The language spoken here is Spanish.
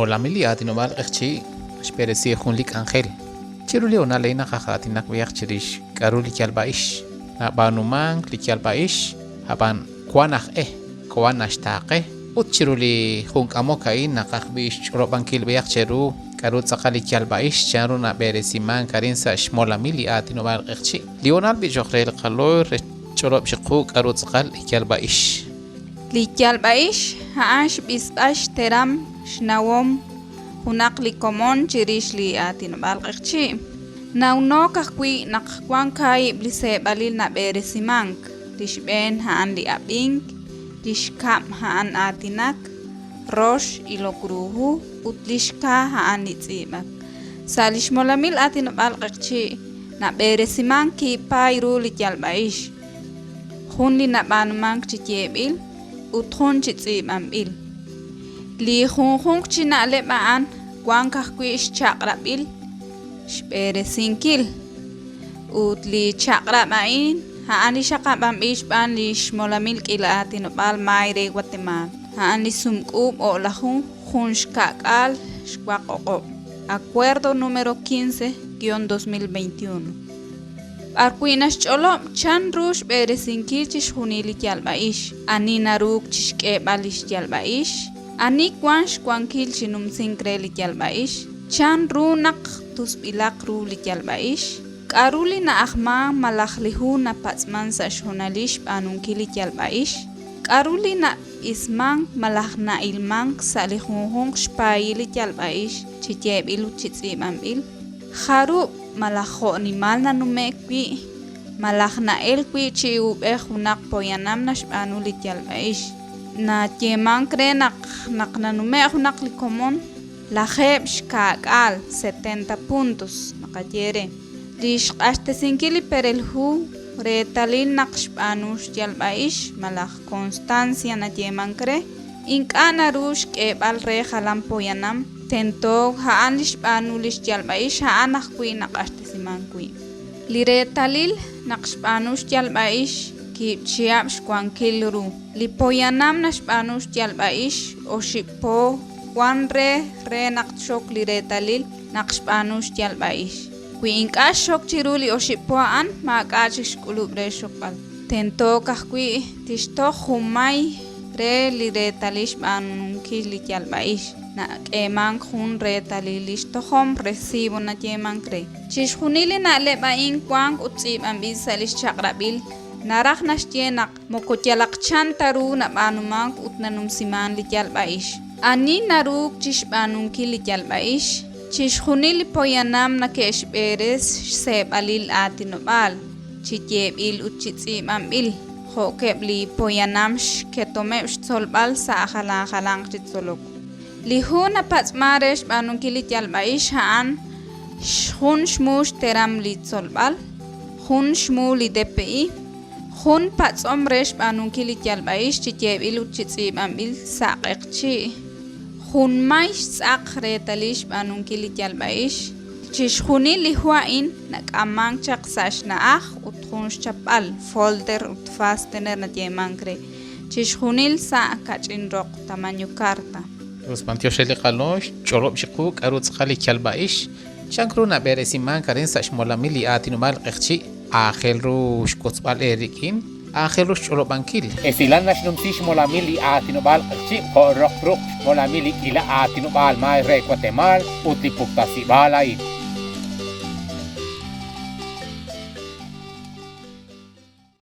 Shmolamili atinomal qchi xperesi junlik Ángel. Chiruli ona leina qaqatinak viaq chirish karuli kyalbaish. Abanumang likyalbaish haban kwanaj kwanashtaqe. Utchiruli junkamokai naqaqbish chorobankil viaq cheru karut saqali kyalbaish charu na beresiman karinsa shmolamili atinomal qchi. Lional bi jokhrel qalor chorob shiqu karut saqal kyalbaish. Likyalbaish haash bisbash teram shnawom hunak likomon chirish li atinomal qchi. Nauno kakwi nakwan kai blise balil na beresimank lishben haan li abing lishkam haan atinak rosh ilokruhu utlishka haan litzimak salishmolamil atinomal qchi na beresimanki pairu likyalbaish hunli na banumank chityebil uthon chitzimambil li khunkhung china lebaan kwan kakwi chaqrabil Shperesinkil utli chakra main haani shaqabam ishban li shmolamil kilatin bal mayre Guatemala haani sumqub o lahun khunshkakal shwaqoqo acuerdo número 15-2021 Arkuinas cholo chan rush beresinkil chishunili kyalbaish ani naruk chishke balish kyalbaish ani kwansh kwankil chinum sinkreli kyalbaish chan runak tus bilak ru likyalbaish karuli na akhma malaklihu na patsman sa shonalish anunkili kyalbaish karuli na ismang malakna ilmang sa lihuhong shpayili kyalbaish chityebilu chitsimambil kharu malakho animal na numekwi malakna elkwi chiube hunak poyanam na shpanuli kyalbaish na tyemang krenak naknanume hunak likomon La jeb shkakal 70 puntos nakayere. Lish astesinkili perelhu retalil naqshpanush yalbaish malak constancia na yemankre inkana rush kebal re halampo yanam tentog haan lishpanulish yalbaish haan nakwi naqastesimankwi. Liretalil naqshpanush yalbaish kipchiab shkwankilru. Lipoyanam nashpanush yalbaish oshipo Juan re naqshok liretalil naqshpanush yalbaish. Kui inkashok chiruli oshipoan maqachish kulubre shokal. Tento kahkui tishto humay re liretalish banunki likyalbaish. Na emang hun retalilish tohom recibo na yemankre. Chishunili na lebain kwang utsib ambisalish chakrabil. Narak nashtyenak mokotyalak chantaru na banumang utnanum siman likyalbaish. Ani naruk chishbanunki likyalbaish chishkhunili poyanam na keshberes seb alil atinobal chityebil uchitsimambil khokebli poyanam ketome solbal sa khalang chitsolok lihuna patsmaresh banunki likyalbaish haan khun shmush teram litsolbal khun shmu lidepi khun patsomresh banunki likyalbaish chityebil uchitsimambil saqeqchi Hun mais akretalish banunkili kyalbaish chishkhuni lihuain nakamang chaqsash na uthunsh chapal folder utfastener na yemankre chishkhunil sa kachinroq tamaño carta Los pantiosheli qalosh cholob shiqu karut qali kyalbaish chankruna beresiman karin sashmolamili atinumal qchi akhel ru shkotsbal erikin Ángel cholo bankil. Esilan nasnumtish molamili atinobal qchi qorroq molamili ila atinobal mai re Guatemala utipuktasibala